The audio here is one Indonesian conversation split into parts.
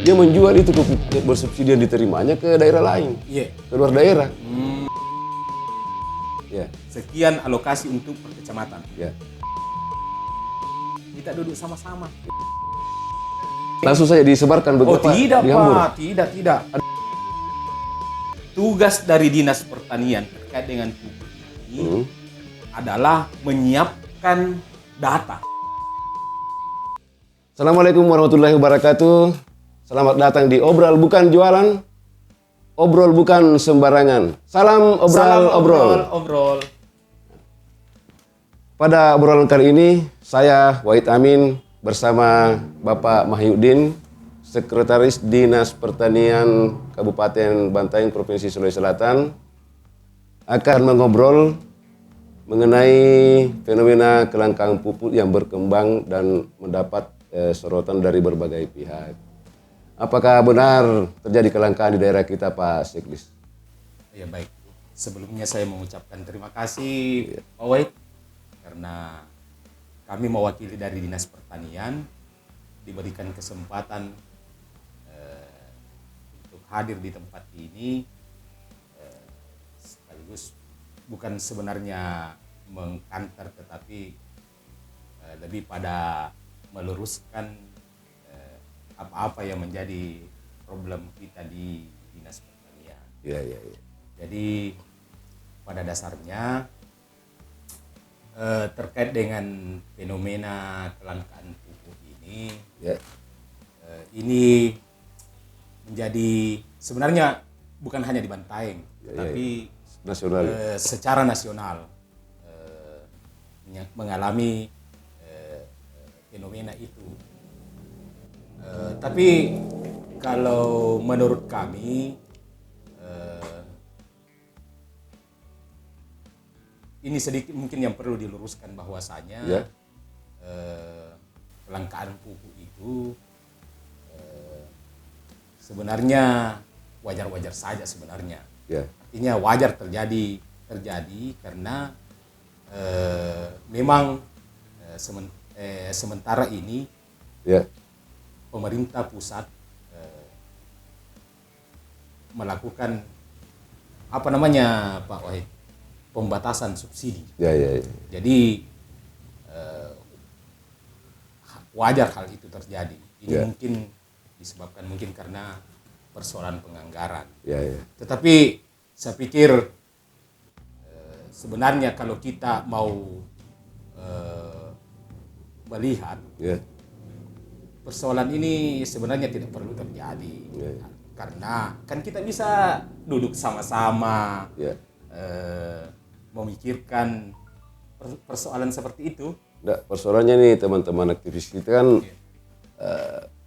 dia menjual itu bersubsidi yang diterimanya ke daerah lain, ke luar daerah. Ya. Sekian alokasi untuk per kecamatan. Ya. Kita duduk sama-sama. Langsung saja disebarkan begitu. Oh tidak Pak, tidak. Tugas dari Dinas Pertanian terkait dengan pupuk ini adalah menyiapkan data. Assalamualaikum warahmatullahi wabarakatuh. Selamat datang di Obrol Bukan Jualan, Obrol Bukan Sembarangan. Salam obrol. Pada obrolan kali ini, saya Wahid Amin bersama Bapak Mahyudin, Sekretaris Dinas Pertanian Kabupaten Bantaeng Provinsi Sulawesi Selatan, akan mengobrol mengenai fenomena kelangkaan pupuk yang berkembang dan mendapat sorotan dari berbagai pihak. Apakah benar terjadi kelangkaan di daerah kita, Pak Seklis? Ya baik, sebelumnya saya mengucapkan terima kasih Pak Wahid karena kami mewakili dari Dinas Pertanian diberikan kesempatan untuk hadir di tempat ini, sekaligus bukan sebenarnya mengkanter tetapi lebih pada meluruskan apa-apa yang menjadi problem kita di Dinas Pertanian. Iya. Jadi pada dasarnya terkait dengan fenomena kelangkaan pupuk ini, ini menjadi sebenarnya bukan hanya di Bantaeng, tetapi nasional. Secara nasional mengalami fenomena itu. Tapi kalau menurut kami ini sedikit mungkin yang perlu diluruskan bahwasanya kelangkaan pupuk itu sebenarnya wajar-wajar saja sebenarnya. Artinya wajar terjadi karena memang sementara ini pemerintah pusat melakukan Pak Wahid, pembatasan subsidi. Jadi wajar hal itu terjadi. Ini mungkin disebabkan karena persoalan penganggaran. Tetapi saya pikir sebenarnya kalau kita mau melihat persoalan ini sebenarnya tidak perlu terjadi. Karena kan kita bisa duduk sama-sama memikirkan persoalan seperti itu. Persoalannya nih teman-teman aktivis kita kan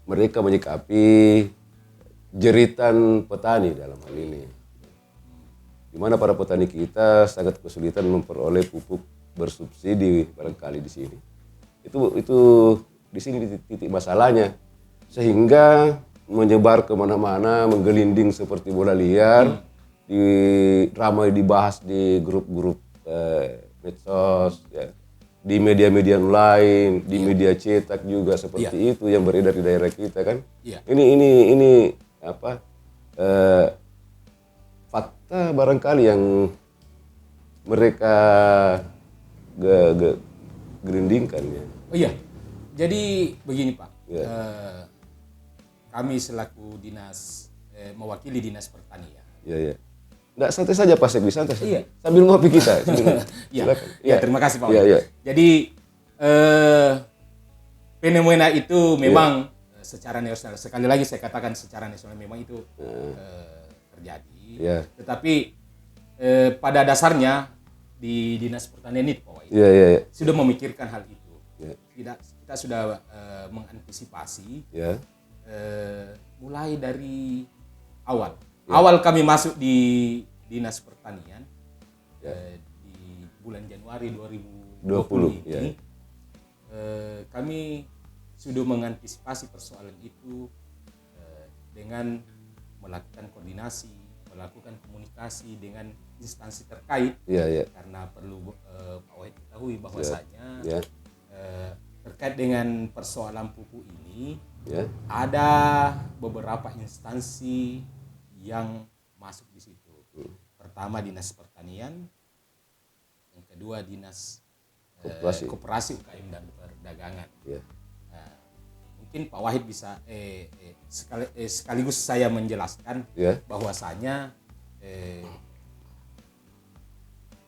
mereka menyikapi jeritan petani dalam hal ini. Di mana para petani kita sangat kesulitan memperoleh pupuk bersubsidi barangkali di sini. Itu di sini titik masalahnya. Sehingga menyebar kemana-mana, menggelinding seperti bola liar, ramai dibahas di grup-grup medsos, di media-media lain, di media cetak juga seperti itu yang beredar di daerah kita kan. Ini fakta barangkali yang mereka gelindingkan ya. Jadi begini Pak. Kami selaku dinas mewakili Dinas Pertanian. Nggak, santai saja Pak Seklis, santai saja. Sambil ngopi kita. Terima kasih Pak. Jadi fenomena itu memang secara nasional, sekali lagi saya katakan secara nasional memang itu terjadi. Tetapi pada dasarnya di Dinas Pertanian itu Pak Wahid sudah memikirkan hal itu. Kita sudah mengantisipasi mulai dari awal. Awal kami masuk di Dinas Pertanian di bulan Januari 2020 ini, kami sudah mengantisipasi persoalan itu dengan melakukan koordinasi, melakukan komunikasi dengan instansi terkait. Karena perlu Pak Wahid ketahui bahwasanya terkait dengan persoalan pupuk ini, Ya. ada beberapa instansi yang masuk di situ. Pertama Dinas Pertanian, yang kedua Dinas Koperasi UKM dan Perdagangan. Ya. Mungkin Pak Wahid bisa sekaligus saya menjelaskan Ya. bahwasanya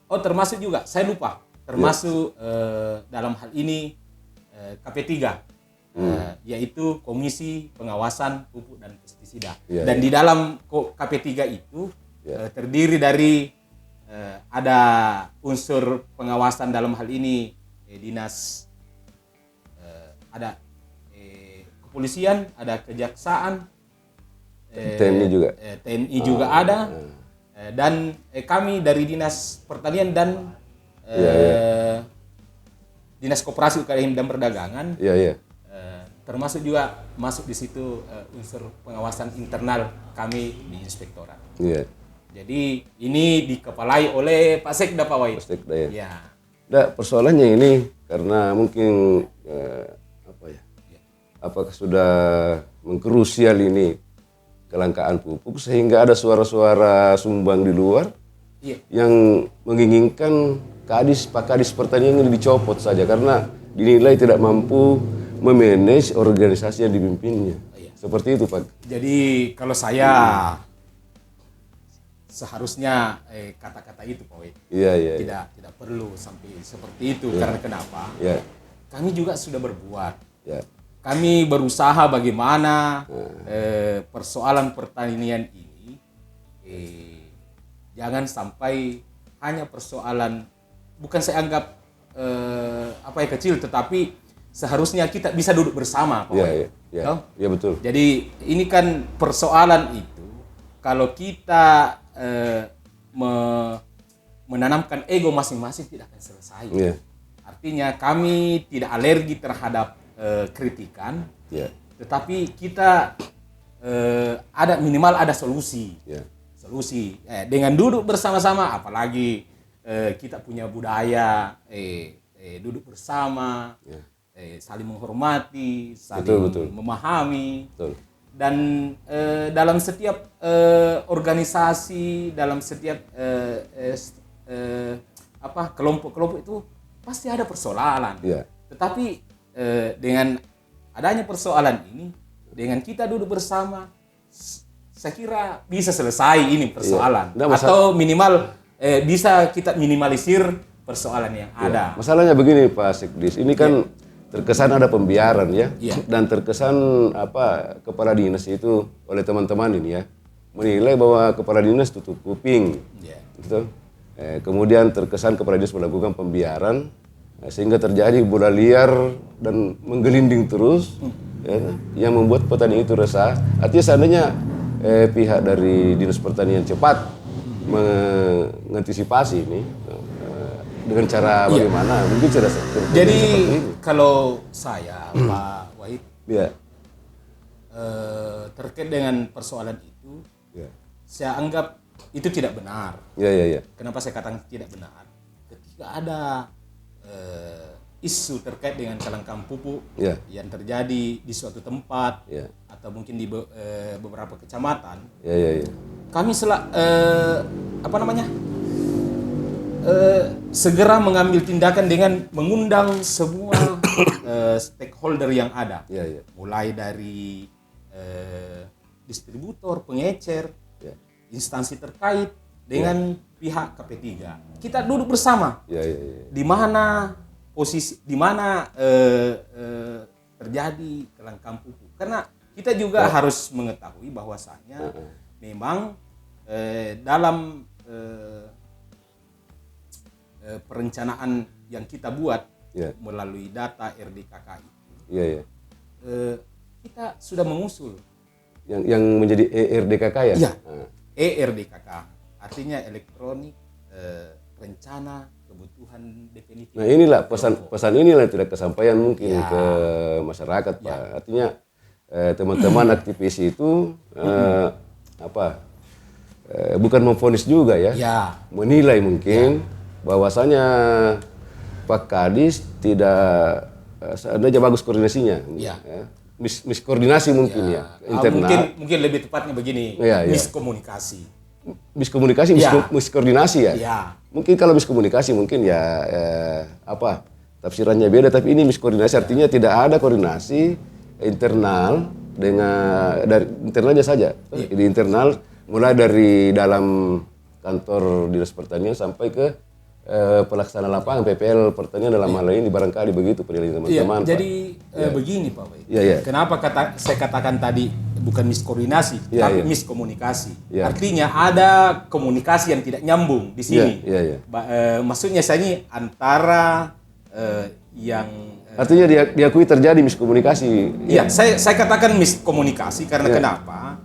termasuk juga saya lupa termasuk dalam hal ini KP3 yaitu Komisi Pengawasan Pupuk dan Pestisida. Ya, Dan di dalam KP3 itu terdiri dari ada unsur pengawasan dalam hal ini dinas ada kepolisian, ada kejaksaan, TNI juga. TNI juga ada, dan kami dari Dinas Pertanian dan Dinas Koperasi UKM dan Perdagangan, termasuk juga masuk di situ unsur pengawasan internal kami di inspektorat. Iya. Jadi ini dikepalai oleh Pak Sekda, Pak Wahid. Pak Sekda, ya. Ya. Nah, persoalannya ini karena mungkin apakah sudah mengkrusial ini kelangkaan pupuk sehingga ada suara-suara sumbang di luar yang menginginkan Pak Kadis Pertanian ini dicopot saja karena dinilai tidak mampu memanage organisasi yang dipimpinnya. Seperti itu, Pak. Jadi kalau saya seharusnya kata-kata itu, Pak Wahid. Tidak perlu sampai seperti itu. Karena kenapa? Kami juga sudah berbuat. Kami berusaha bagaimana persoalan pertanian ini jangan sampai hanya persoalan, bukan saya anggap kecil, tetapi seharusnya kita bisa duduk bersama, Pak Wahid. Iya, betul. Jadi ini kan persoalan itu kalau kita menanamkan ego masing-masing tidak akan selesai. Artinya kami tidak alergi terhadap kritikan, tetapi kita minimal ada solusi. Solusi dengan duduk bersama-sama, apalagi kita punya budaya duduk bersama, saling menghormati, saling memahami. Dan dalam setiap organisasi, dalam setiap kelompok-kelompok itu pasti ada persoalan. Tetapi dengan adanya persoalan ini, dengan kita duduk bersama, saya kira bisa selesai ini persoalan. Atau minimal bisa kita minimalisir persoalan yang ada. Masalahnya begini, Pak Sekdis, ini kan terkesan ada pembiaran dan terkesan kepala dinas itu oleh teman-teman ini menilai bahwa kepala dinas tutup kuping, gitu. Kemudian terkesan kepala dinas melakukan pembiaran sehingga terjadi bola liar dan menggelinding terus, yang membuat petani itu resah. Artinya seandainya pihak dari Dinas Pertanian cepat mengantisipasi ini dengan cara bagaimana, mungkin sudah jadi kalau saya Pak Wahid terkait dengan persoalan itu, saya anggap itu tidak benar. Kenapa saya katakan tidak benar? Ketika ada isu terkait dengan kelangkaan pupuk yang terjadi di suatu tempat atau mungkin di beberapa kecamatan, kami segera mengambil tindakan dengan mengundang semua stakeholder yang ada, mulai dari distributor, pengecer, instansi terkait dengan pihak KP3. Kita duduk bersama. Di mana posisi, di mana terjadi kelangkaan pupuk. Karena kita juga harus mengetahui bahwasanya memang dalam perencanaan yang kita buat melalui data RDKK itu, kita sudah mengusul yang menjadi ERDKK ERDKK. Artinya elektronik rencana kebutuhan definitif. Nah, inilah pesan inilah tidak kesampaian mungkin ke masyarakat, Pak. Artinya teman-teman aktivis itu bukan memvonis juga menilai mungkin bahwasanya Pak Kadis tidak seandainya bagus koordinasinya, Ya. miskoordinasi mungkin ya, internal. Mungkin lebih tepatnya begini, Ya. miskomunikasi. Miskomunikasi, Ya. miskoordinasi ya. Ya. Mungkin kalau miskomunikasi mungkin ya tafsirannya beda, tapi ini miskoordinasi artinya tidak ada koordinasi internal dari internalnya saja. Di internal mulai dari dalam kantor Dinas Pertanian sampai ke pelaksana lapangan PPL Pertanian dalam hal ini barangkali begitu penilaian teman-teman. Jadi begini Pak Wai. Iya. Kenapa saya katakan tadi bukan miskoordinasi, tapi miskomunikasi. Artinya ada komunikasi yang tidak nyambung di sini. Maksudnya saya ini antara yang artinya diakui terjadi miskomunikasi. Iya, saya katakan miskomunikasi karena kenapa?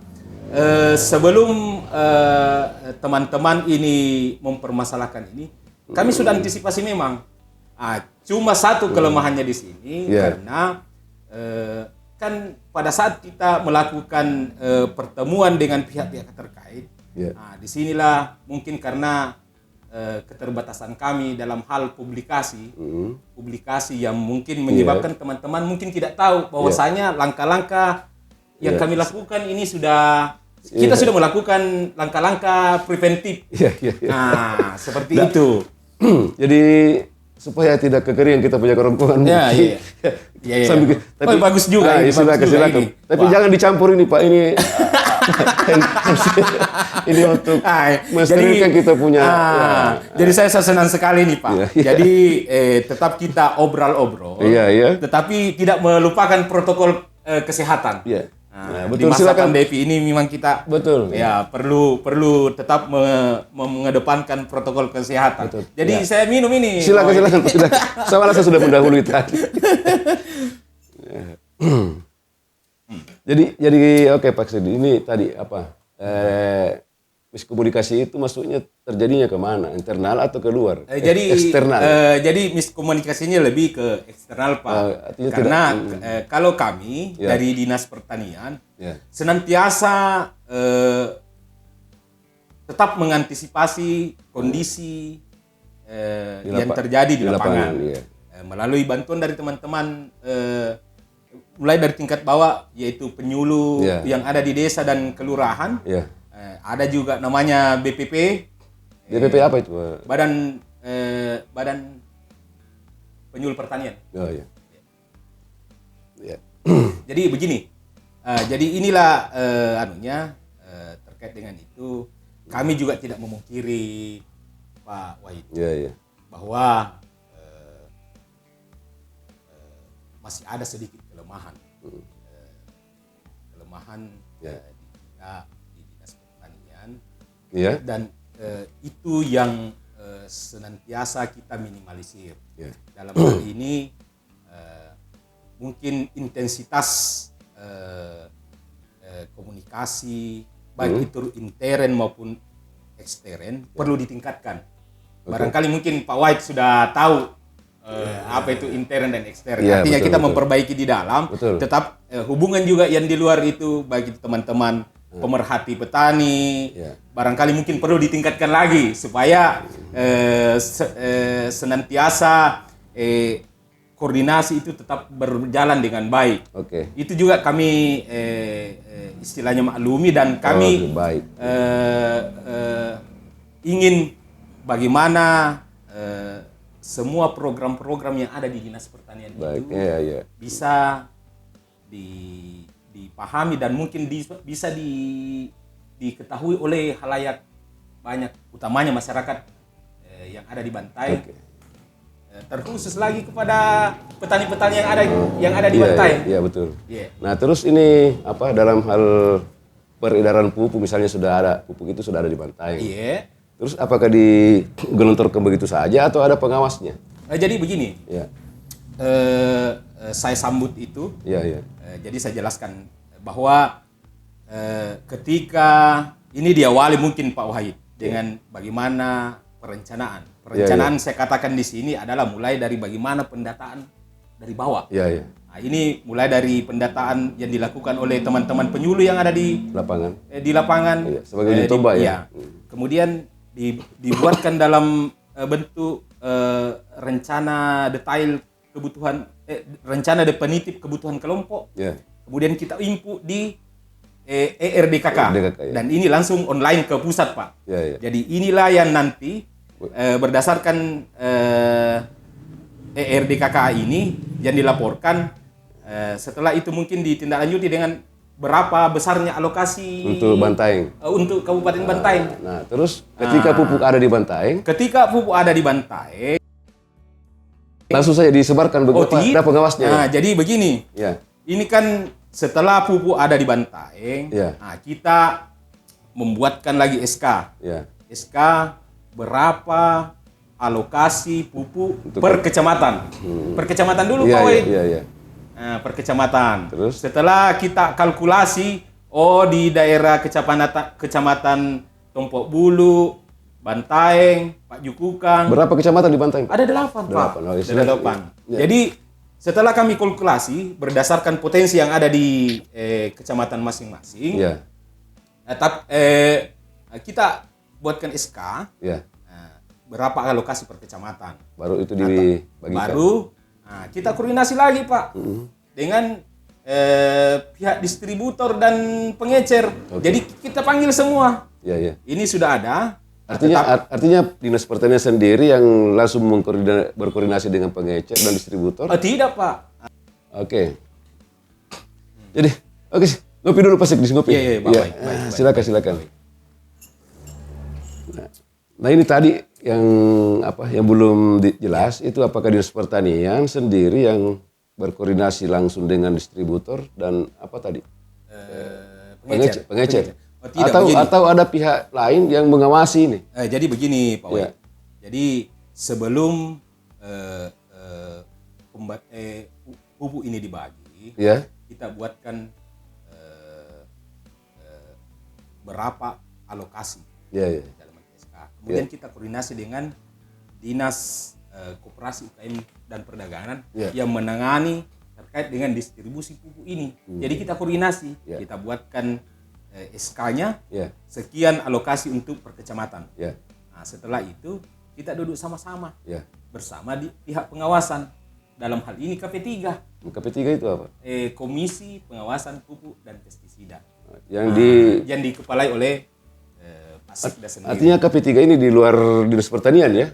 Sebelum teman-teman ini mempermasalahkan ini, kami sudah antisipasi memang. Cuma satu kelemahannya di sini karena kan pada saat kita melakukan pertemuan dengan pihak-pihak terkait, disinilah mungkin karena keterbatasan kami dalam hal publikasi yang mungkin menyebabkan teman-teman mungkin tidak tahu bahwasanya langkah-langkah yang kami lakukan ini kita sudah melakukan langkah-langkah preventif. Nah, seperti itu. Jadi supaya tidak kekeringan kita punya kerongkongan. Iya. Tapi bagus juga. Silakan. Tapi jangan dicampur ini Pak, ini ini untuk mensterilkan kita punya. Jadi saya senang sekali nih Pak. Jadi tetap kita obrol-obrol. Tetapi tidak melupakan protokol kesehatan. Betul, di masa pandemi ini memang kita perlu tetap mengedepankan protokol kesehatan. Jadi saya minum ini. Silakan. Saya sudah mendahului tadi. Jadi oke Pak Sedi, ini tadi apa? Miskomunikasi itu maksudnya terjadinya kemana? Internal atau keluar? Eksternal. Jadi miskomunikasinya lebih ke eksternal Pak. Karena kalau kami dari Dinas Pertanian senantiasa tetap mengantisipasi kondisi yang terjadi di lapangan. Melalui bantuan dari teman-teman mulai dari tingkat bawah yaitu penyuluh yang ada di desa dan kelurahan. Ada juga namanya BPP. BPP apa itu? Badan Penyuluh Pertanian. Jadi begini. Jadi inilah terkait dengan itu kami juga tidak memungkiri Pak Wahid bahwa masih ada sedikit kelemahan. Kelemahan kita dan itu yang senantiasa kita minimalisir. Dalam hal ini mungkin intensitas komunikasi baik itu intern maupun ekstern perlu ditingkatkan. Barangkali mungkin Pak White sudah tahu apa itu intern dan ekstern. Artinya kita memperbaiki di dalam, tetap hubungan juga yang di luar itu bagi teman-teman pemerhati petani, barangkali mungkin perlu ditingkatkan lagi supaya senantiasa koordinasi itu tetap berjalan dengan baik. Itu juga kami istilahnya maklumi dan kami ingin bagaimana semua program-program yang ada di Dinas Pertanian itu bisa dipahami dan mungkin bisa diketahui oleh halayak banyak, utamanya masyarakat yang ada di Bantaeng. Terkhusus lagi kepada petani-petani yang ada di Bantaeng. Iya betul. Nah terus ini apa dalam hal peredaran pupuk misalnya pupuk itu sudah ada di Bantaeng. Terus apakah digelontorkan begitu saja atau ada pengawasnya? Jadi begini. Saya sambut itu. Jadi saya jelaskan bahwa ketika ini diawali mungkin Pak Wahid dengan bagaimana perencanaan. Perencanaan saya katakan di sini adalah mulai dari bagaimana pendataan dari bawah. Nah, ini mulai dari pendataan yang dilakukan oleh teman-teman penyuluh yang ada di lapangan. Sebagai uji coba Kemudian dibuatkan dalam bentuk rencana detail kebutuhan rencana definitif kebutuhan kelompok. Ya. Kemudian kita input di ERDKK. Ya. Dan ini langsung online ke pusat, Pak. Ya. Jadi inilah yang nanti berdasarkan ERDKK ini yang dilaporkan, setelah itu mungkin ditindaklanjuti dengan berapa besarnya alokasi Untuk Bantaeng. Untuk Kabupaten Bantaeng. Nah, terus ketika pupuk ada di Bantaeng, langsung saja disebarkan beberapa ada pengawasnya. Nah, jadi begini. Ya. Ini kan setelah pupuk ada di Bantaeng, Ya. nah, kita membuatkan lagi SK. Ya. SK berapa alokasi pupuk per kecamatan. Per kecamatan dulu, Pak Wahid. Iya. Nah, per kecamatan. Terus? Setelah kita kalkulasi, di daerah kecamatan Tompok Bulu, Bantaeng, Pak Jukukang. Berapa kecamatan di Bantaeng? Ada 8, Pak. Oh, Ada 8. Ya. Jadi setelah kami kalkulasi berdasarkan potensi yang ada di kecamatan masing-masing, Ya. Kita buatkan SK. Ya. Berapa alokasi per kecamatan. Baru itu dibagikan. Baru kita koordinasi lagi, Pak, dengan pihak distributor dan pengecer. Jadi kita panggil semua. Ya. Ini sudah ada. Artinya Dinas Pertanian sendiri yang langsung berkoordinasi dengan pengecer dan distributor? Tidak, Pak. Oke. Jadi, ngopi dulu Pak Sekdis, ngopi. Iya, baik. Silakan. Nah, ini tadi yang belum jelas itu apakah Dinas Pertanian sendiri yang berkoordinasi langsung dengan distributor dan apa tadi? Pengecer. Atau ada pihak lain yang mengawasi ini? Jadi begini, Pak Wahid. Ya. Jadi sebelum pupuk ini dibagi, Ya. kita buatkan berapa alokasi dalam SK. Kemudian kita koordinasi dengan Dinas Koperasi UKM dan Perdagangan yang menangani terkait dengan distribusi pupuk ini. Jadi kita koordinasi, kita buatkan SK-nya sekian alokasi untuk per kecamatan. Nah, setelah itu kita duduk sama-sama bersama di pihak pengawasan. Dalam hal ini KP3. KP3 itu apa? Komisi Pengawasan Pupuk dan Pestisida. Yang dikepalai oleh Pak Sekda sendiri. Artinya KP3 ini di luar Dinas Pertanian ya?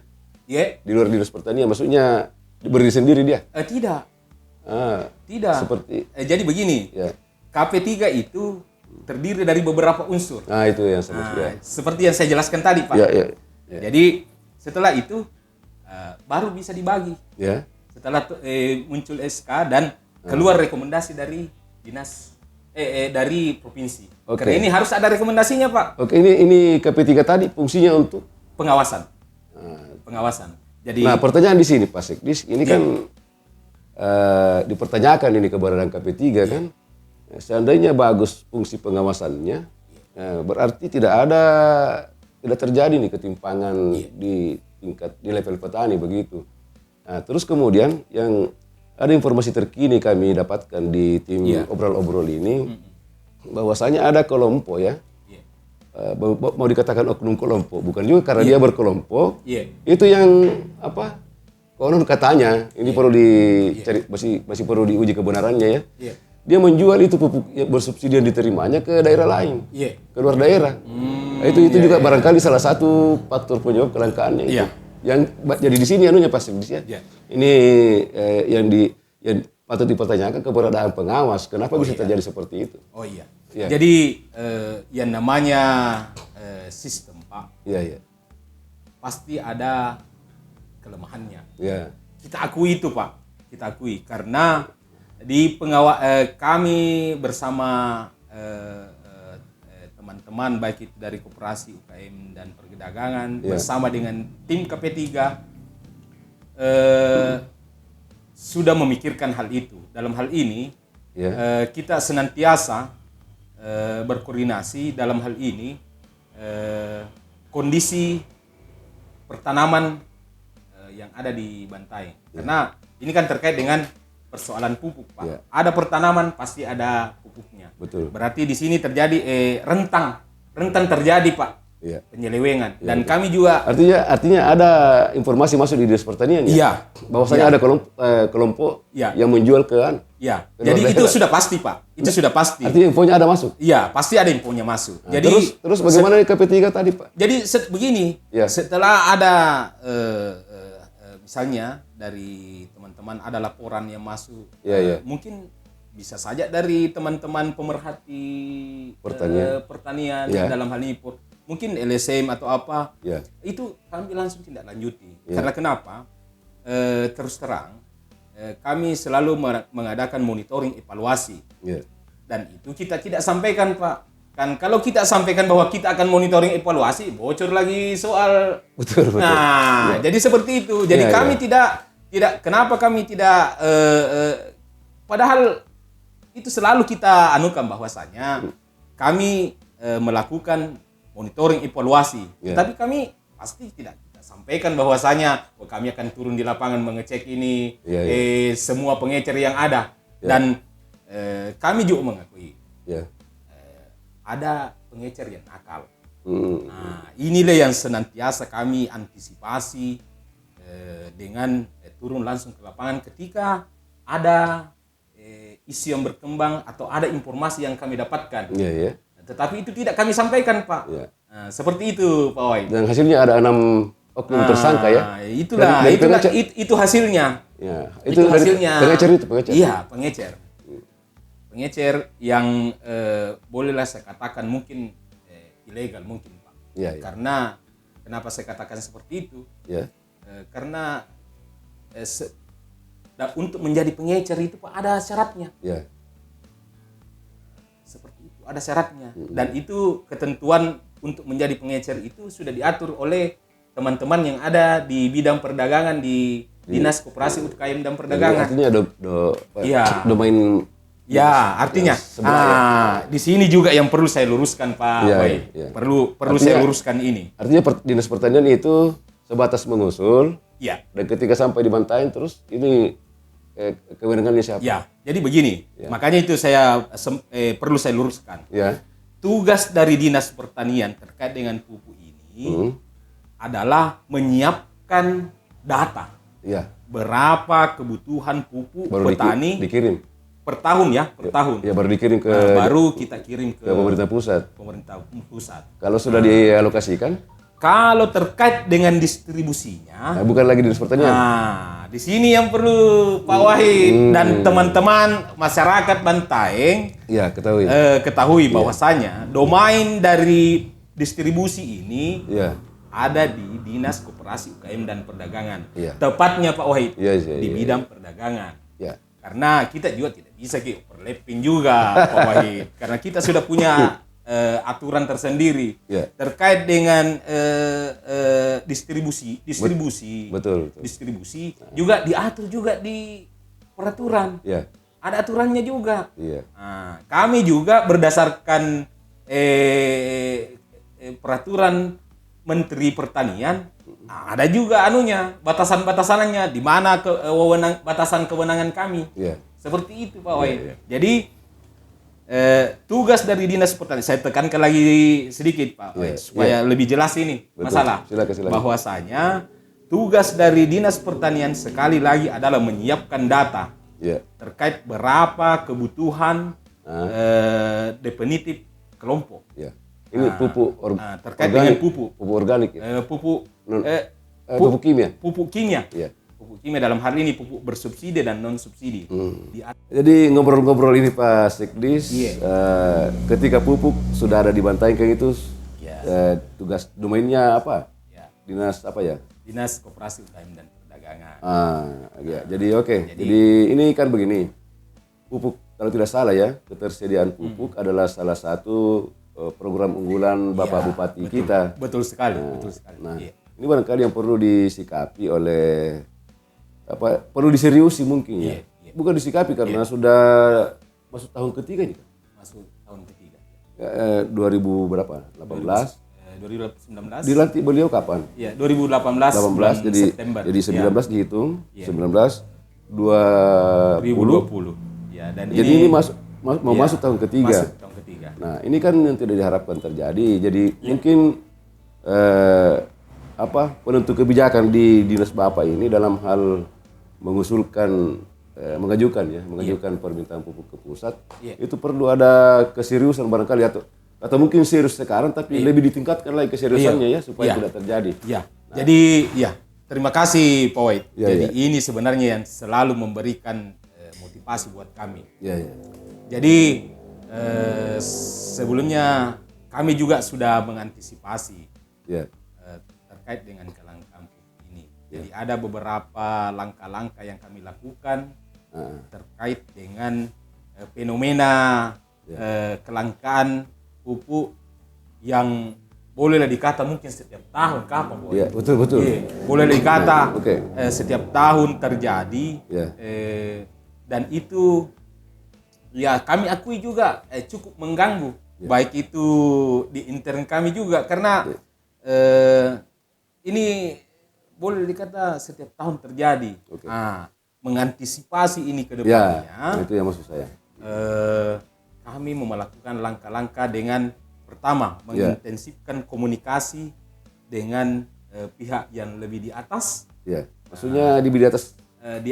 Iya. Di luar Dinas Pertanian, maksudnya berdiri sendiri dia? Tidak. Tidak. Seperti. Jadi begini. KP3 itu terdiri dari beberapa unsur. Nah, itu yang saya maksudnya. Seperti yang saya jelaskan tadi, Pak. Ya. Jadi setelah itu baru bisa dibagi. Ya. Setelah muncul SK dan keluar rekomendasi dari dinas dari provinsi. Karena ini harus ada rekomendasinya, Pak. Oke, ini KP3 tadi fungsinya untuk pengawasan. Pengawasan. Jadi nah, pertanyaan di sini Pak Sekdis, ini kan dipertanyakan ini keberadaan KP3 kan. Seandainya bagus fungsi pengawasannya, berarti tidak terjadi nih ketimpangan di level petani begitu. Nah, terus kemudian yang ada informasi terkini kami dapatkan di tim obrol-obrol ini, bahwasanya ada kelompok mau dikatakan oknum kelompok, bukan juga karena dia berkelompok, itu yang konon katanya ini perlu dicari, masih perlu diuji kebenarannya ya. Dia menjual itu pupuk bersubsidi yang diterimanya ke daerah lain, ke luar daerah. Nah, itu juga barangkali salah satu faktor penyebab kelangkaannya itu. Yang jadi di sini Pak Sekdis ya. Ini yang patut dipertanyakan keberadaan pengawas. Kenapa bisa terjadi seperti itu? Oh iya. Jadi yang namanya sistem, Pak. Pasti ada kelemahannya. Kita akui itu, Pak. Kita akui karena di kami bersama teman-teman baik itu dari Koperasi UKM dan Perdagangan bersama dengan tim KP3 sudah memikirkan hal itu. Dalam hal ini kita senantiasa berkoordinasi dalam hal ini kondisi pertanaman yang ada di Bantaeng. Karena ini kan terkait dengan persoalan pupuk, Pak. Ada pertanaman pasti ada pupuknya. Betul. Berarti di sini terjadi rentan terjadi, Pak. Iya. penyelewengan. Dan kami juga Artinya ada informasi masuk di Dinas Pertanian ya? Iya. Bahwasanya ada kelompok Iya. yang menjual ke Ya, kedua jadi itu daerah. sudah pasti Pak. Itu sudah pasti. Artinya infonya ada masuk. Iya, pasti ada infonya masuk. Nah, Jadi terus bagaimana di KP3 tadi Pak? Jadi begini, Ya. setelah ada misalnya dari teman-teman ada laporan yang masuk, Ya. mungkin bisa saja dari teman-teman pemerhati pertanian Ya. dalam hal ini mungkin LSM atau apa, Ya. itu kami langsung tindak lanjuti. Ya. Karena kenapa? Terus terang, kami selalu mengadakan monitoring evaluasi. Ya. Dan itu kita tidak sampaikan Pak. Kan kalau kita sampaikan bahwa kita akan monitoring evaluasi, bocor lagi soal. Betul. Nah, jadi seperti itu. Jadi kami tidak kenapa kami tidak padahal itu selalu kita anukan bahwasanya kami melakukan monitoring evaluasi. Tapi kami pasti tidak kita sampaikan bahwasanya kami akan turun di lapangan mengecek ini semua pengecer yang ada. Dan kami juga mengakui ada pengecer yang nakal. Nah, inilah yang senantiasa kami antisipasi dengan turun langsung ke lapangan ketika ada isu yang berkembang atau ada informasi yang kami dapatkan. Tetapi itu tidak kami sampaikan, Pak. Nah, seperti itu, Pak Wai. Dan hasilnya ada 6 oknum tersangka ya. Itu hasilnya. Ya, itu hasilnya. Pengecer. Iya, pengecer. Pengecer yang bolehlah saya katakan mungkin ilegal mungkin Pak. Karena kenapa saya katakan seperti itu? Karena untuk menjadi pengecer itu Pak ada syaratnya. Seperti itu, ada syaratnya. Dan itu ketentuan untuk menjadi pengecer itu sudah diatur oleh teman-teman yang ada di bidang perdagangan di Dinas Koperasi UKM dan Perdagangan. Artinya domain. Ya, artinya di sini juga yang perlu saya luruskan Pak Wai. Perlu saya luruskan ini. Artinya Dinas Pertanian itu sebatas mengusul. Dan ketika sampai di Bantaeng terus ini kewenangannya siapa? Jadi begini. Makanya itu saya perlu saya luruskan. Tugas dari Dinas Pertanian terkait dengan pupuk ini adalah menyiapkan data. Berapa kebutuhan pupuk petani dikirim per tahun per tahun. Baru dikirim ke baru kita kirim ke pemerintah pusat. Kalau sudah dialokasikan? Kalau terkait dengan distribusinya, bukan lagi Dinas Pertanian. Di sini yang perlu Pak Wahid dan teman-teman masyarakat Bantaeng ketahui bahwasanya domain dari distribusi ini ada di Dinas Koperasi UKM dan Perdagangan. Tepatnya Pak Wahid di bidang perdagangan. Karena kita juga tidak bisa overlapping juga Pak Wahid. Karena kita sudah punya aturan tersendiri terkait dengan distribusi. Betul. Distribusi juga diatur juga di peraturan. Ada aturannya juga. Nah, kami juga berdasarkan peraturan Menteri Pertanian, ada juga batasan-batasannya di mana batasan kewenangan kami. Seperti itu Pak Wai. Jadi tugas dari Dinas Pertanian, saya tekankan lagi sedikit Pak Wai, supaya lebih jelas ini masalah. Silakan. Bahwasanya tugas dari Dinas Pertanian sekali lagi adalah menyiapkan data terkait berapa kebutuhan definitif kelompok. Ini pupuk terkait organik. dengan pupuk Organik pupuk kimia. Pupuk kimia. Pupuk kimia dalam hal ini pupuk bersubsidi dan non subsidi. Jadi ngobrol-ngobrol ini Pak Sekdis, ketika pupuk sudah ada di Bantaeng itu tugas domainnya apa? Dinas apa ya? Dinas Koperasi UKM dan Perdagangan. Jadi Jadi ini kan begini. Pupuk kalau tidak salah ya, ketersediaan pupuk adalah salah satu program unggulan Bapak Bupati kita. Betul sekali. Nah, ini barangkali yang perlu disikapi oleh perlu diseriusi mungkin ya. Bukan disikapi karena sudah masuk tahun ketiga nih. Masuk tahun ketiga. 2000 berapa? 2019. Dilantik beliau kapan? 2018 jadi September. Jadi 19 dihitung. 19 2020. Dan jadi ini masuk tahun ketiga. Masuk tahun ketiga. Nah, ini kan yang tidak diharapkan terjadi. Jadi mungkin penentu kebijakan di dinas Bapak ini dalam hal mengajukan permintaan pupuk ke pusat, itu perlu ada keseriusan barangkali atau mungkin serius sekarang tapi lebih ditingkatkan lagi keseriusannya ya supaya tidak terjadi. Ya. Nah. Jadi terima kasih Pak Wahid. Jadi ini sebenarnya yang selalu memberikan motivasi buat kami. Jadi sebelumnya kami juga sudah mengantisipasi terkait dengan kelangkaan pupuk ini. Jadi ada beberapa langkah-langkah yang kami lakukan terkait dengan fenomena kelangkaan pupuk yang bolehlah dikata mungkin setiap tahun kapan Boy? Iya, betul. Bolehlah dikata setiap tahun terjadi dan itu ya kami akui juga cukup mengganggu baik itu di intern kami juga karena ini boleh dikata setiap tahun terjadi. Mengantisipasi ini ke depannya. Itu yang maksud saya. Kami melakukan langkah-langkah dengan pertama mengintensifkan komunikasi dengan pihak yang lebih di atas. Maksudnya di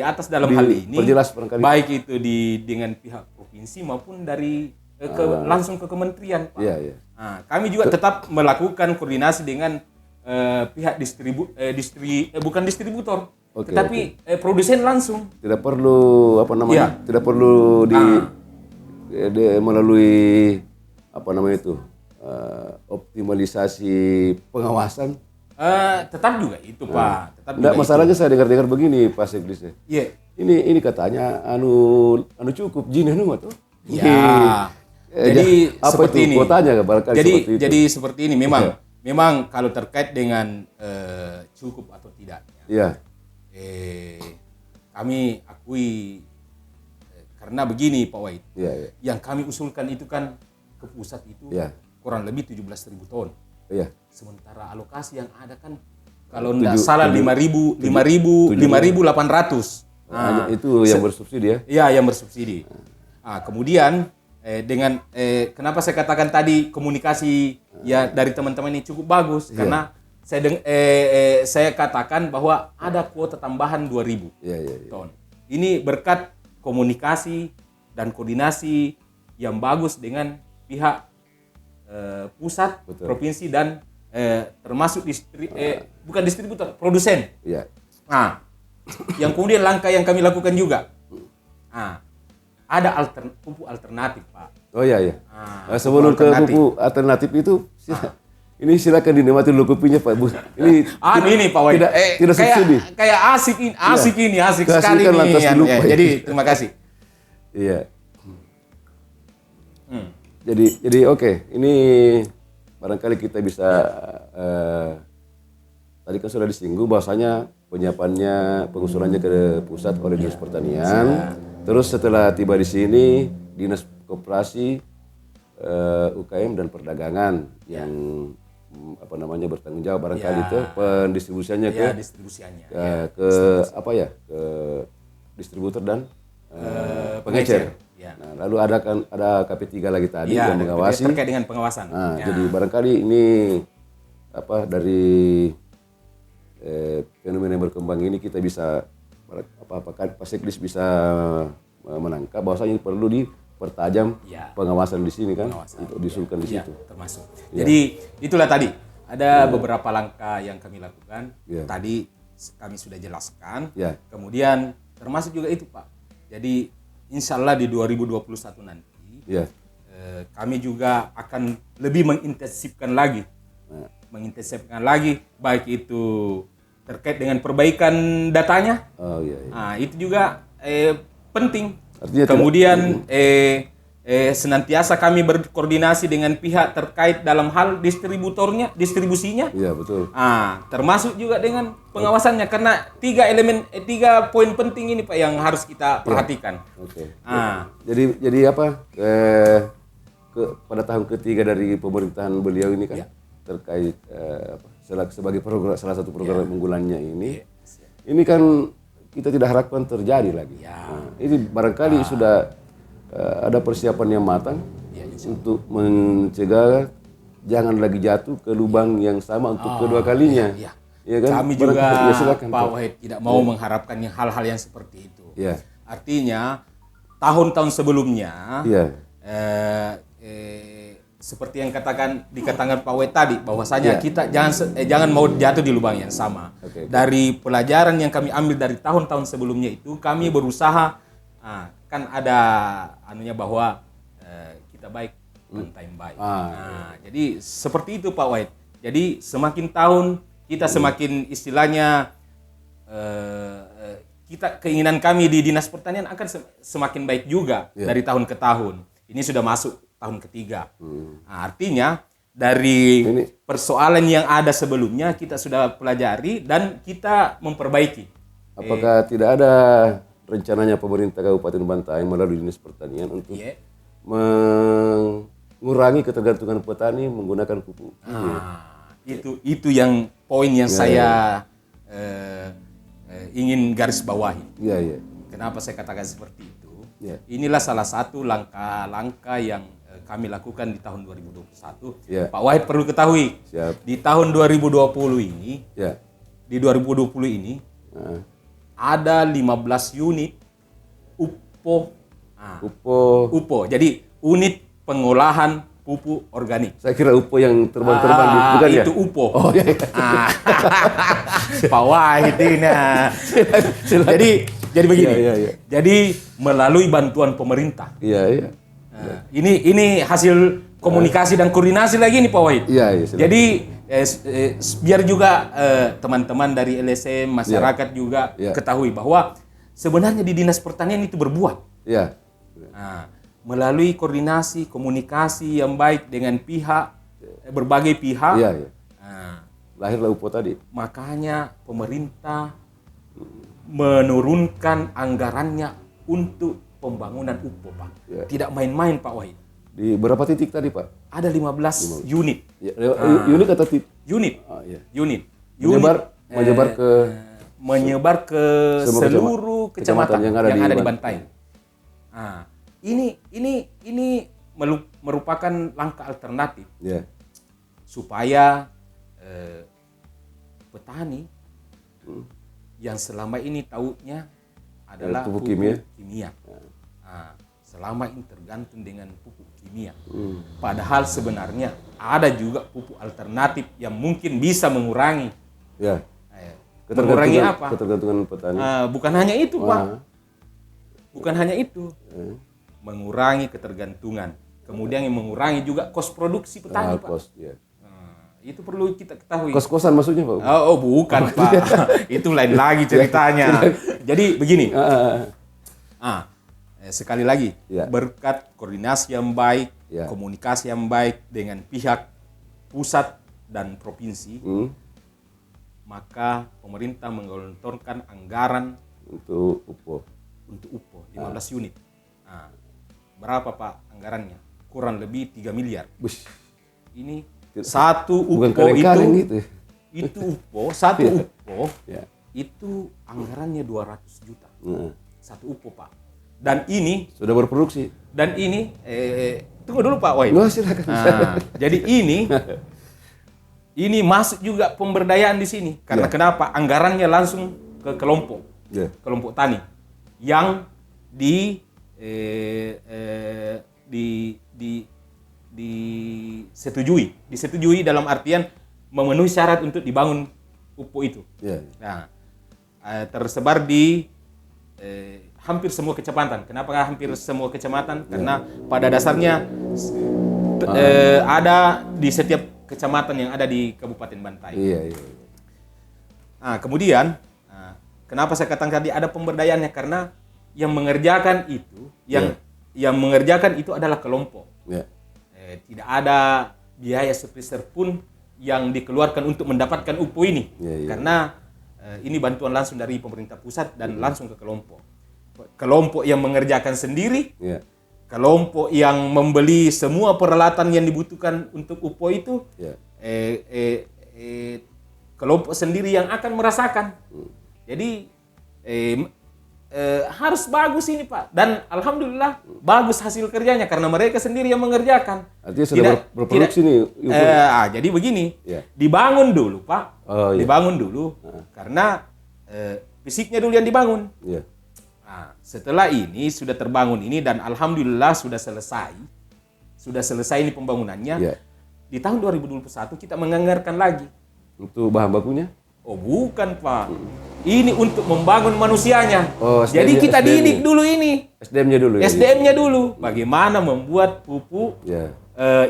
atas dalam hal ini. Perjelas barangkali. Baik itu dengan pihak provinsi maupun dari langsung ke kementerian, Pak. Kami juga tetap melakukan koordinasi dengan pihak bukan distributor, tetapi produsen langsung. Tidak perlu tidak perlu melalui optimalisasi pengawasan. Tetap juga itu Pak. Enggak, masalahnya saya dengar begini Pak Seklis. Ini katanya anu cukup jin tuh. Jadi apa seperti itu ini. kuotanya barangkali seperti itu. Jadi seperti ini memang kalau terkait dengan cukup atau tidaknya. Kami akui karena begini Pak Wahid. Yang kami usulkan itu kan ke pusat itu kurang lebih 17.000 ton. Sementara alokasi yang ada kan kalau tidak salah 5.800. Itu yang bersubsidi ya? Iya, yang bersubsidi. Kemudian dengan kenapa saya katakan tadi komunikasi dari teman-teman ini cukup bagus karena saya katakan bahwa ada kuota tambahan 2.000 ton. Ini berkat komunikasi dan koordinasi yang bagus dengan pihak pusat, provinsi dan termasuk bukan distributor, produsen. Yang kemudian langkah yang kami lakukan juga, ada pupuk alternatif Pak. Sebelum ke pupuk alternatif itu, ini silakan dinikmati dulu kopinya Pak Bu. Ini Pak Wahid. Tidak subsidi. Kayak asik sekali nih. Jadi terima kasih. Jadi oke, ini barangkali kita bisa tadi kan sudah disinggung bahwasanya penyiapannya, pengusulannya ke pusat oleh Dinas Pertanian. Terus setelah tiba di sini Dinas Koperasi, UKM dan Perdagangan yang bertanggung jawab barangkali itu pendistribusiannya ke distributor dan pengecer. Nah, lalu ada KP3 lagi tadi yang mengawasi terkait dengan pengawasan. Jadi barangkali ini dari fenomena yang berkembang ini kita bisa Pak Seklis bisa menangkap bahwasanya perlu dipertajam pengawasan di sini kan untuk diusulkan di situ. Termasuk. Jadi itulah tadi ada beberapa langkah yang kami lakukan. Tadi kami sudah jelaskan. Kemudian termasuk juga itu Pak. Jadi insya Allah di 2021 nanti kami juga akan lebih mengintensifkan lagi baik itu terkait dengan perbaikan datanya. Itu juga penting. Artinya kemudian senantiasa kami berkoordinasi dengan pihak terkait dalam hal distribusinya. Betul. Termasuk juga dengan pengawasannya karena 3 poin penting ini Pak yang harus kita perhatikan. Jadi pada tahun ketiga dari pemerintahan beliau ini kan terkait sebagai salah satu program unggulannya ini. Ini kan kita tidak harapkan terjadi lagi. Ini barangkali sudah ada persiapan yang matang untuk mencegah jangan lagi jatuh ke lubang yang sama untuk kedua kalinya. Iya. Ya kan? Kami juga Ya, silakan, Pak Wahid tidak mau mengharapkan yang hal-hal yang seperti itu. Ya. Artinya tahun-tahun sebelumnya Iya. seperti yang dikatakan Pak Wahid tadi, bahwasanya kita jangan mau jatuh di lubang yang sama. Oke. Dari pelajaran yang kami ambil dari tahun-tahun sebelumnya itu, kami berusaha kan ada anunya bahwa kita baik dan time baik. Jadi seperti itu Pak Wahid. Jadi semakin tahun kita semakin istilahnya keinginan kami di Dinas Pertanian akan semakin baik juga dari tahun ke tahun. Ini sudah masuk tahun ketiga. Artinya dari persoalan yang ada sebelumnya kita sudah pelajari dan kita memperbaiki. Apakah tidak ada rencananya pemerintah Kabupaten Bantaeng melalui Dinas Pertanian untuk mengurangi ketergantungan petani menggunakan pupuk? Itu yang poin yang saya ingin garis bawahi. Iya. Kenapa saya katakan seperti itu? Ya. Inilah salah satu langkah-langkah yang kami lakukan di tahun 2021. Ya. Pak Wahid perlu ketahui, Siap. di tahun 2020 ini, di 2020 ini ada 15 unit UPO. UPO. Jadi unit pengolahan pupuk organik. Saya kira UPO yang terbang-terbang bukan ya? Itu UPO. Oh iya. Pak Wahid ini. Jadi begini. Iya. Jadi melalui bantuan pemerintah. Iya. Ini hasil komunikasi dan koordinasi lagi nih Pak Wahid. Iya. Jadi biar juga teman-teman dari LSM masyarakat juga ketahui bahwa sebenarnya di Dinas Pertanian itu berbuat. Iya. Melalui koordinasi, komunikasi yang baik dengan berbagai pihak. Iya. Lahirlah UPO tadi. Makanya pemerintah menurunkan anggarannya untuk pembangunan UPO, Pak. Ya. Tidak main-main, Pak Wahid. Di berapa titik tadi, Pak? Ada 15 unit. Ya, unit atau titik? Unit. Iya. Unit. Menyebar ke seluruh kecamatan yang ada di Bantaeng. Ini merupakan langkah alternatif supaya petani yang selama ini tahunya adalah pupuk kimia. Selama ini tergantung dengan pupuk kimia. Padahal sebenarnya ada juga pupuk alternatif yang mungkin bisa mengurangi. Mengurangi apa? Ketergantungan petani. Bukan hanya itu, Pak. Bukan hanya itu. Mengurangi ketergantungan. Kemudian yang mengurangi juga kos produksi petani, Pak. Itu perlu kita ketahui. Kos-kosan maksudnya, Pak? Oh, bukan, Pak. Itu lain lagi ceritanya. Jadi begini. Sekali lagi, berkat koordinasi yang baik, komunikasi yang baik dengan pihak pusat dan provinsi, maka pemerintah menggelontorkan anggaran untuk UPO. 15 unit. Berapa, Pak, anggarannya? Kurang lebih 3 miliar. Ini satu UPO itu UPO, satu UPO itu anggarannya 200 juta. Satu UPO, Pak. Dan ini sudah berproduksi. Dan ini tunggu dulu, Pak Wahid. Silakan. Jadi ini masuk juga pemberdayaan di sini. Karena kenapa? Anggarannya langsung ke kelompok. Kelompok tani yang disetujui dalam artian memenuhi syarat untuk dibangun UPO itu. Nah, tersebar di hampir semua kecamatan. Kenapa hampir semua kecamatan? Karena pada dasarnya ada di setiap kecamatan yang ada di Kabupaten Bantaeng. Kemudian kenapa saya katakan tadi ada pemberdayaannya? Karena yang mengerjakan itu adalah kelompok. Tidak ada biaya sepeser pun yang dikeluarkan untuk mendapatkan UPO ini. Karena ini bantuan langsung dari pemerintah pusat dan langsung ke kelompok. Kelompok yang mengerjakan sendiri, kelompok yang membeli semua peralatan yang dibutuhkan untuk UPO itu, kelompok sendiri yang akan merasakan. Jadi harus bagus ini Pak. Dan alhamdulillah bagus hasil kerjanya karena mereka sendiri yang mengerjakan. Artinya sudah berproduksi nih. Jadi begini, Ya. dibangun dulu Pak, Oh, iya. dibangun dulu karena fisiknya dulu yang dibangun. Iya. Nah, setelah ini sudah terbangun ini dan alhamdulillah sudah selesai ini pembangunannya. Iya. Di tahun 2021 kita menganggarkan lagi. Untuk bahan bakunya? Oh bukan Pak, ini untuk membangun manusianya. Oh, jadi kita didik dulu ini. SDM-nya dulu. SDM-nya dulu. Bagaimana membuat pupuk Ya.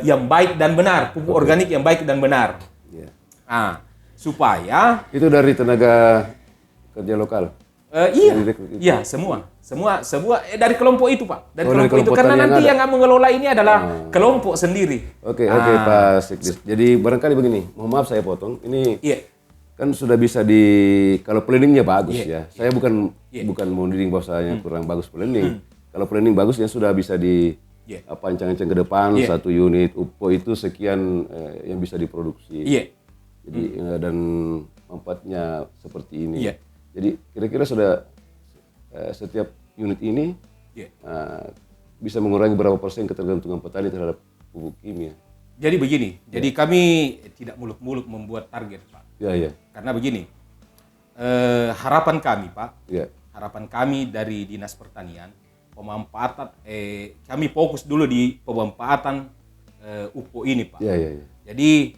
yang baik dan benar, pupuk organik yang baik dan benar. Ya. Nah, supaya Itu dari tenaga kerja lokal. iya semua dari kelompok itu Pak, dari kelompok itu karena tadi nanti yang mengelola ini adalah kelompok sendiri. Oke, Pak Sekdis. Jadi barangkali begini, mohon maaf saya potong. Ini kan sudah bisa kalau planningnya bagus ya. Saya bukan mau leading bahwasanya kurang bagus planning. Kalau planning bagus ya sudah bisa ancang-ancang ke depan satu unit UPO itu sekian yang bisa diproduksi. Jadi dan manfaatnya seperti ini. Jadi kira-kira sudah setiap unit ini bisa mengurangi berapa persen ketergantungan petani terhadap pupuk kimia. Jadi begini, jadi kami tidak muluk-muluk membuat target Pak. Ya. Karena begini, harapan kami Pak, harapan kami dari Dinas Pertanian, pemanfaatan, kami fokus dulu di pemanfaatan UPO ini Pak. Ya. Jadi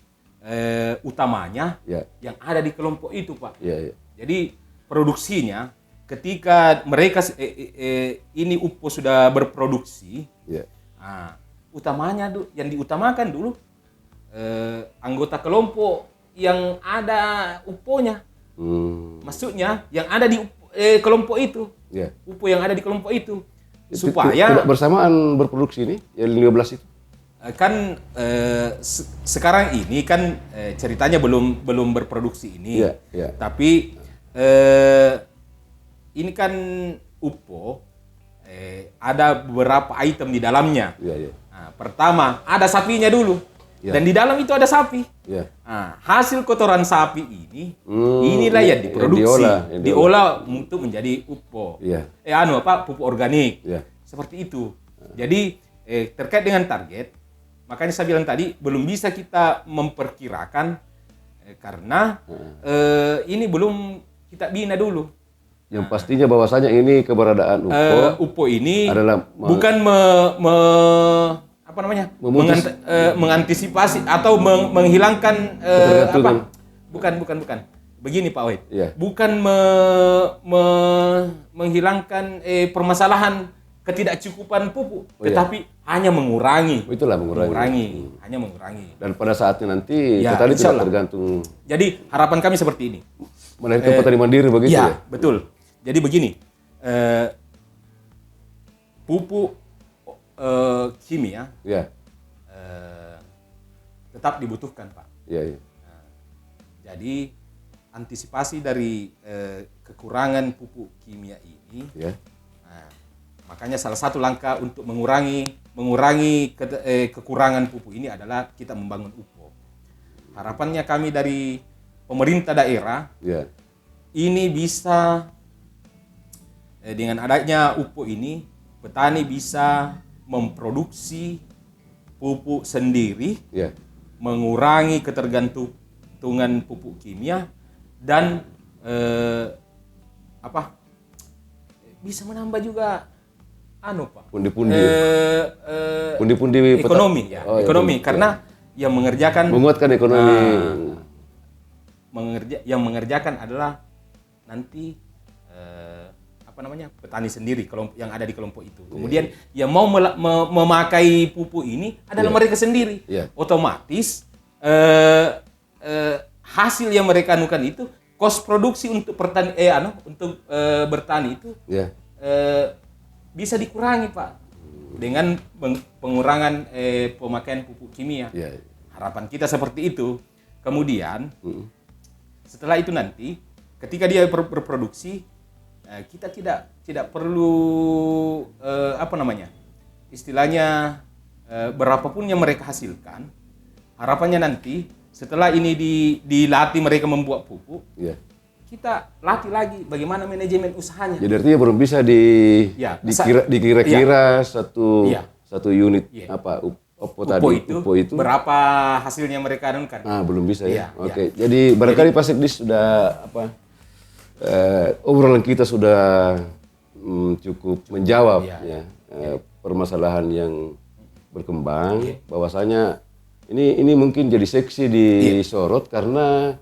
utamanya yang ada di kelompok itu Pak. Jadi produksinya ketika mereka ini UPO sudah berproduksi, utamanya yang diutamakan dulu anggota kelompok yang ada UPO-nya. Maksudnya yang ada di kelompok itu. UPO yang ada di kelompok itu. Supaya tidak bersamaan berproduksi ini yang 15 itu. Kan sekarang ini kan ceritanya belum berproduksi ini. Tapi ini kan UPO ada beberapa item di dalamnya. Nah, pertama ada sapinya dulu. Dan di dalam itu ada sapi. Nah, hasil kotoran sapi inilah yang diproduksi, diolah untuk menjadi UPO. Pupuk organik. Seperti itu. Jadi terkait dengan target, makanya saya bilang tadi belum bisa kita memperkirakan karena ini belum kita bina dulu. Yang pastinya bahwasanya ini keberadaan UPO ini adalah bukan mengantisipasi atau menghilangkan bukan begini Pak Wahid, bukan menghilangkan permasalahan ketidakcukupan pupuk, tetapi hanya mengurangi. Itulah mengurangi. Hanya mengurangi. Dan pada saatnya nanti petani tidak tergantung. Jadi harapan kami seperti ini. Melahirkan petani mandiri begitu ya? Betul. Jadi begini, pupuk kimia tetap dibutuhkan Pak. Jadi antisipasi dari kekurangan pupuk kimia ini, makanya salah satu langkah untuk mengurangi kekurangan pupuk ini adalah kita membangun UPO. Harapannya kami dari pemerintah daerah ini bisa dengan adanya UPO ini petani bisa memproduksi pupuk sendiri, mengurangi ketergantungan pupuk kimia dan bisa menambah juga pundi-pundi ekonomi ekonomi karena yang menguatkan ekonomi yang mengerjakan adalah nanti petani sendiri yang ada di kelompok itu. Kemudian yang mau memakai pupuk ini adalah mereka sendiri. Otomatis hasil yang mereka anukan itu kos produksi untuk bertani itu bisa dikurangi Pak dengan pengurangan pemakaian pupuk kimia. Harapan kita seperti itu. Kemudian setelah itu nanti ketika dia berproduksi kita tidak perlu istilahnya berapapun yang mereka hasilkan. Harapannya nanti setelah ini dilatih mereka membuat pupuk, kita latih lagi bagaimana manajemen usahanya. Jadi artinya belum bisa dikira-kira satu unit apa Oppo tadi Oppo itu berapa hasilnya mereka anukan. Belum bisa ya. Oke. Jadi barangkali Pak Sekdis sudah obrolan kita sudah cukup menjawab permasalahan yang berkembang, bahwasanya ini mungkin jadi seksi disorot karena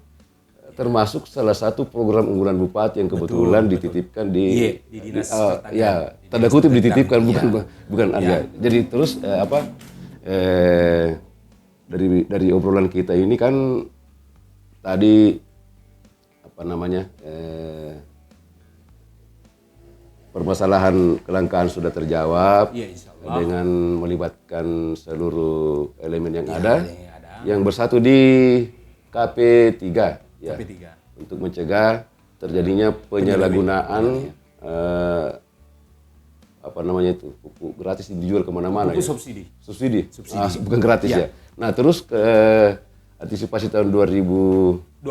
termasuk salah satu program unggulan bupati yang kebetulan dititipkan di dinas tanda kutip dititipkan bukan ada. Jadi terus dari obrolan kita ini kan tadi permasalahan kelangkaan sudah terjawab dengan melibatkan seluruh elemen yang ada yang bersatu di KP3 untuk mencegah terjadinya penyalahgunaan pupuk gratis dijual kemana-mana. Pupuk subsidi. Bukan gratis ya. Nah terus ke antisipasi tahun 2021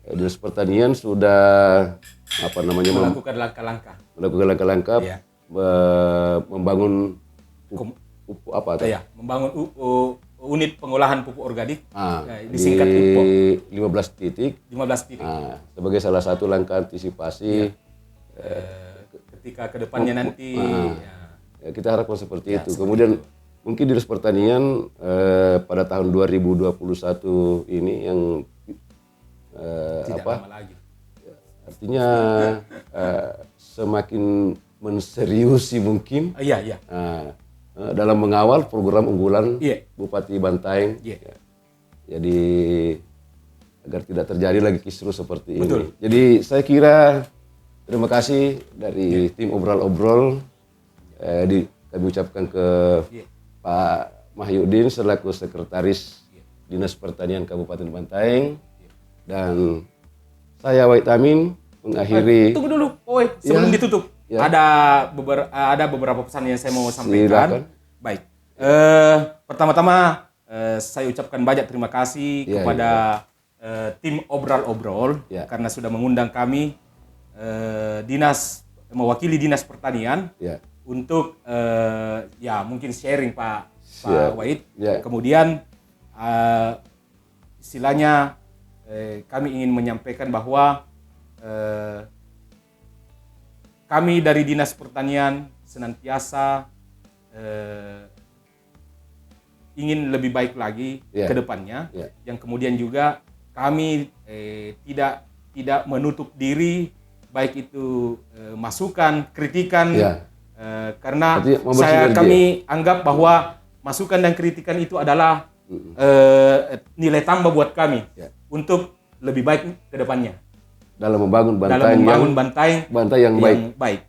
Dinas Pertanian sudah melakukan langkah-langkah membangun membangun unit pengolahan pupuk organik, disingkat UPO 15 titik. Sebagai salah satu langkah antisipasi ketika kedepannya nanti kita harapkan seperti itu. Kemudian mungkin Dinas Pertanian pada tahun 2021 ini yang tidak lama lagi. Artinya semakin menseriusi mungkin dalam mengawal program unggulan Bupati Bantaeng. Jadi agar tidak terjadi lagi kisruh seperti ini. Jadi saya kira terima kasih dari tim obrol-obrol kami ucapkan ke Pak Mahyudin selaku Sekretaris Dinas Pertanian Kabupaten Bantaeng, dan saya Wahid Amin mengakhiri. Tunggu dulu, sebelum ditutup. Ada beberapa pesan yang saya mau sampaikan. Baik. Pertama-tama saya ucapkan banyak terima kasih kepada tim obrol-obrol karena sudah mengundang kami mewakili Dinas Pertanian untuk mungkin sharing Pak Wahid. Kemudian istilahnya kami ingin menyampaikan bahwa kami dari Dinas Pertanian senantiasa ingin lebih baik lagi ke depannya, yang kemudian juga kami tidak menutup diri, baik itu masukan, kritikan, karena kami anggap bahwa masukan dan kritikan itu adalah nilai tambah buat kami untuk lebih baik ke depannya. Dalam membangun Bantaeng yang baik.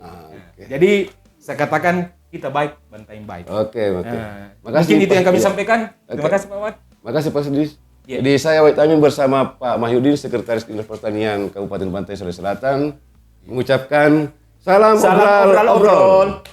Jadi saya katakan kita baik, Bantaeng baik. Oke. Mungkin itu yang kami sampaikan. Terima kasih Pak Wahid. Terima kasih Pak Sekdis. Jadi saya Wahid Amin bersama Pak Mahyudin, Sekretaris Dinas Pertanian Kabupaten Bantaeng Sulawesi Selatan, mengucapkan salam obrol.